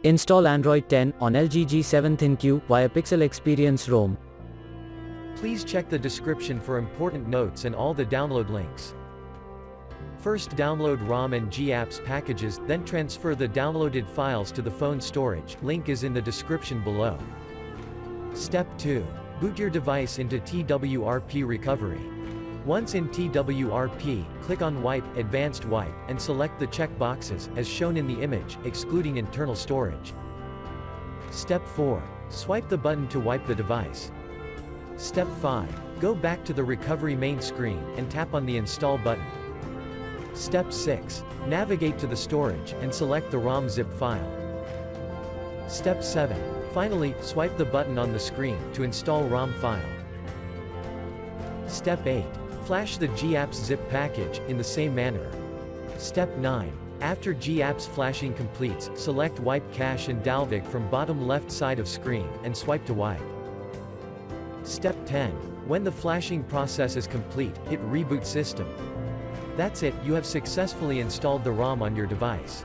Install Android 10 on LG G7 ThinQ via Pixel Experience ROM. Please check the description for important notes and all the download links. First download ROM and GApps packages, then transfer the downloaded files to the phone storage, link is in the description below. Step 2. Boot your device into TWRP recovery. Once in TWRP, click on Wipe, Advanced Wipe, and select the check boxes, as shown in the image, excluding internal storage. Step 4. Swipe the button to wipe the device. Step 5. Go back to the recovery main screen, and tap on the Install button. Step 6. Navigate to the storage, and select the ROM zip file. Step 7. Finally, swipe the button on the screen, to install ROM file. Step 8. Flash the GApps zip package, in the same manner. Step 9. After GApps flashing completes, select Wipe Cache and Dalvik from bottom left side of screen, and swipe to wipe. Step 10. When the flashing process is complete, hit Reboot System. That's it, you have successfully installed the ROM on your device.